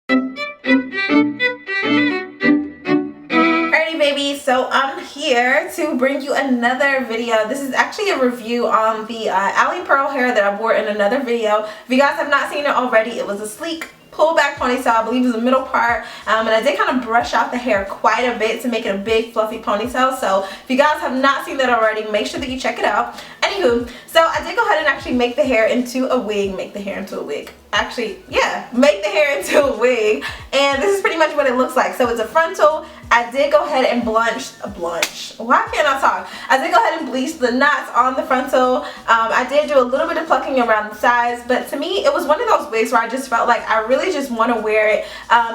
Alrighty baby, so I'm here to bring you another video. This is actually a review on the Alipearl hair that I wore in another video. If you guys have not seen it already, it was a sleek pull back ponytail. I believe it was the middle part, and I did kind of brush out the hair quite a bit to make it a big fluffy ponytail. So if you guys have not seen that already, make sure that you check it out. Anywho, so I did go ahead and actually make the hair into a wig. Actually, yeah, make the hair into a wig, and this is pretty much what it looks like. So it's a frontal. I did go ahead and why can't I talk? I did go ahead and bleach the knots on the frontal. I did do a little bit of plucking around the sides, but to me it was one of those wigs where I just felt like I really just want to wear it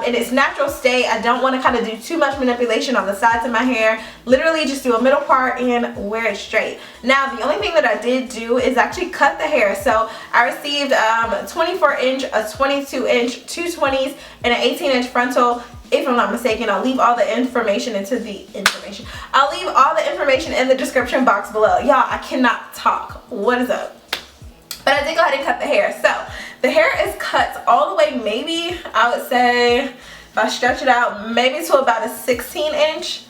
in its natural state. I don't want to kind of do too much manipulation on the sides of my hair. Literally just do a middle part and wear it straight. Now the only thing that I did do is actually cut the hair. So I received 24 inch, a 22 inch, two 20s, and an 18-inch frontal. If I'm not mistaken, I'll leave all the information in the description box below. Y'all, I cannot talk. What is up? But I did go ahead and cut the hair. So the hair is cut all the way, maybe I would say, if I stretch it out, maybe to about a 16-inch.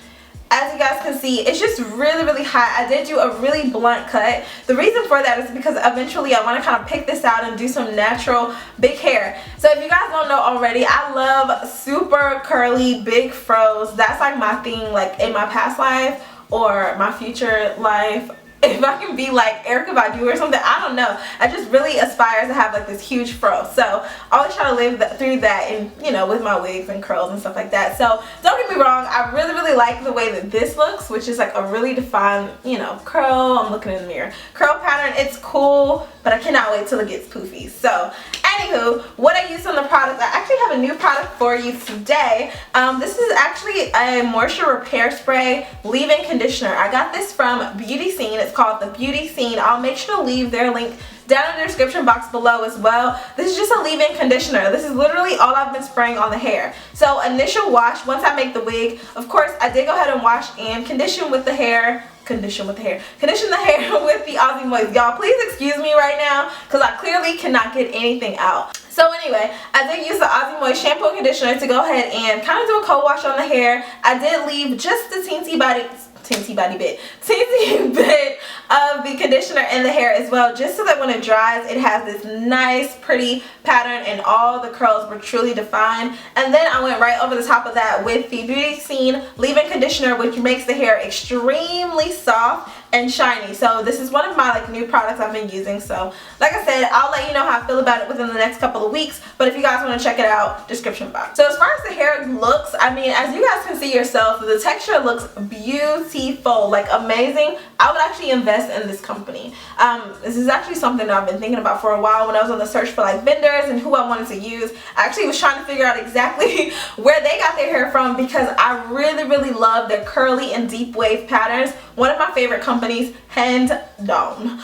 As you guys can see, it's just really high. I did do a really blunt cut. The reason for that is because eventually I want to kind of pick this out and do some natural big hair. So if you guys don't know already, I love super curly big fros. That's like my thing, like in my past life or my future life. If I can be like Erica Badu or something, I don't know. I just really aspire to have like this huge fro. So I always try to live through that, and you know, with my wigs and curls and stuff like that. So don't get me wrong, I really like the way that this looks, which is like a really defined, you know, curl. I'm looking in the mirror. Curl pattern, it's cool, but I cannot wait till it gets poofy. So anywho, what I used on the product, I actually have a new product for you today. This is actually a moisture repair spray leave-in conditioner. I got this from Beauty Scene. It's called the Beauty Scene. I'll make sure to leave their link down in the description box below as well. This is just a leave-in conditioner. This is literally all I've been spraying on the hair. So initial wash, once I make the wig, of course I did go ahead and wash and condition with the hair. Condition the hair with the Aussie Moist. Y'all, please excuse me right now because I clearly cannot get anything out. So anyway, I did use the Aussie Moist shampoo and conditioner to go ahead and kind of do a co-wash on the hair. I did leave just the teensy bit of the conditioner in the hair as well, just so that when it dries it has this nice pretty pattern and all the curls were truly defined. And then I went right over the top of that with the Beauty Scene leave-in conditioner, which makes the hair extremely soft and shiny. So this is one of my like new products I've been using. So like I said, I'll let you know how I feel about it within the next couple of weeks, but if you guys want to check it out, description box. So as far as the hair looks, I mean, as you guys can see yourself, the texture looks beautiful, like amazing. I would actually invest in this company. This is actually something that I've been thinking about for a while. When I was on the search for like vendors and who I wanted to use, I actually was trying to figure out exactly where they got their hair from, because I really love their curly and deep wave patterns. One of my favorite companies, hands down.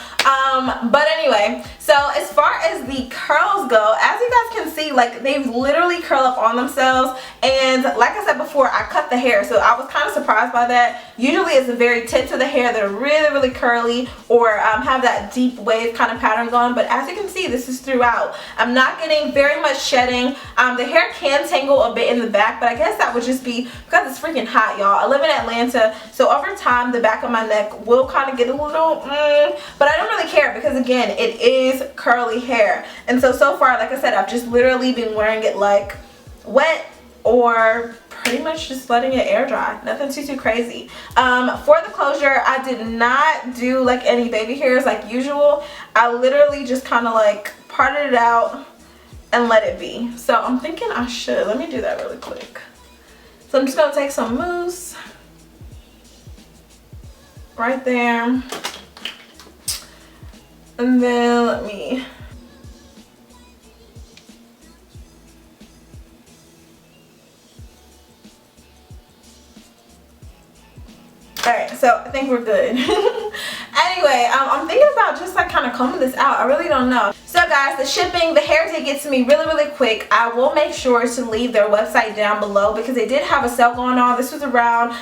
But anyway, so as far as the curls go, as you guys can see, like they literally curl up on themselves. And like I said before, I cut the hair, so I was kind of surprised by that. Usually it's the very tips of the hair that are really curly or have that deep wave kind of pattern going, but as you can see, this is throughout. I'm not getting very much shedding. The hair can tangle a bit in the back, but I guess that would just be because it's freaking hot, y'all. I live in Atlanta, so over time the back of my neck will kind of get a little but I don't really care, because again, it is curly hair. And so far, like I said, I've just literally been wearing it like wet or pretty much just letting it air dry. Nothing too crazy. For the closure, I did not do like any baby hairs like usual. I literally just kind of like parted it out and let it be. So I'm thinking I should. Let me do that really quick. So I'm just going to take some mousse right there. And then let me alright, so I think we're good. Anyway, I'm thinking about just like kind of combing this out. I really don't know. So So guys, the shipping, the hair did get to me really quick. I will make sure to leave their website down below because they did have a sale going on. This was around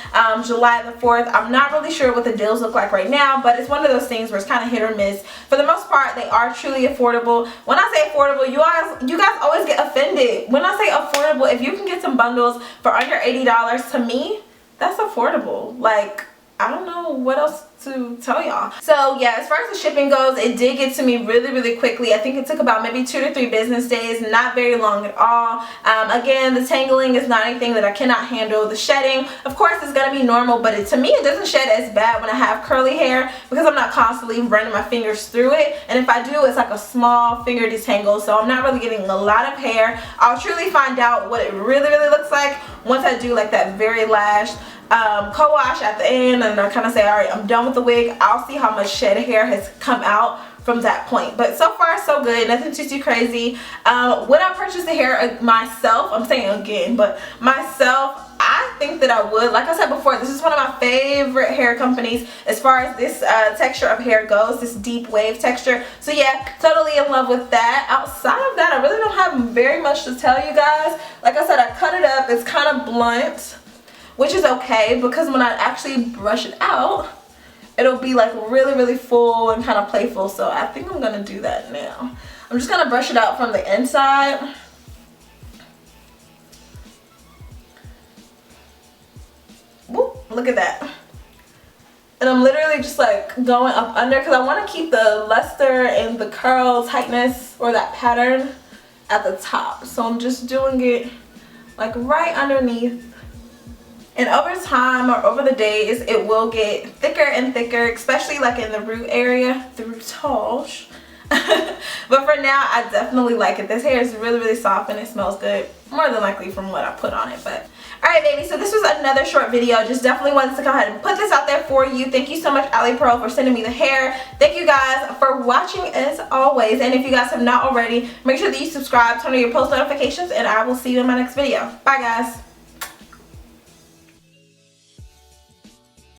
July the 4th. I'm not really sure what the deals look like right now, but it's one of those things where it's kind of hit or miss. For the most part, they are truly affordable. When I say affordable, you guys always get offended. When I say affordable, if you can get some bundles for under $80, to me, that's affordable. Like, I don't know what else to tell y'all. So yeah, as far as the shipping goes, it did get to me really quickly. I think it took about maybe 2 to 3 business days, not very long at all. Again, the tangling is not anything that I cannot handle. The shedding, of course, is going to be normal, but to me it doesn't shed as bad when I have curly hair because I'm not constantly running my fingers through it, and if I do, it's like a small finger detangle, so I'm not really getting a lot of hair. I'll truly find out what it really looks like once I do like that very last co-wash at the end, and I kind of say, all right, I'm done with the wig. I'll see how much shed hair has come out from that point, but so far so good, nothing too crazy. Would I purchase the hair myself? I'm saying again, but myself, I think that I would. Like I said before, this is one of my favorite hair companies as far as this texture of hair goes, this deep wave texture. So yeah, totally in love with that. Outside of that, I really don't have very much to tell you guys. Like I said, I cut it up. It's kind of blunt, which is okay because when I actually brush it out, it'll be like really full and kind of playful. So I think I'm gonna do that now. I'm just gonna brush it out from the inside. Whoop, look at that. And I'm literally just like going up under because I want to keep the luster and the curl tightness or that pattern at the top. So I'm just doing it like right underneath. And over time or over the days, it will get thicker and thicker, especially like in the root area, the rootage. But for now, I definitely like it. This hair is really soft and it smells good, more than likely from what I put on it. But alright, baby, so this was another short video. Just definitely wanted to go ahead and put this out there for you. Thank you so much, Alipearl, for sending me the hair. Thank you guys for watching as always. And if you guys have not already, make sure that you subscribe, turn on your post notifications, and I will see you in my next video. Bye, guys.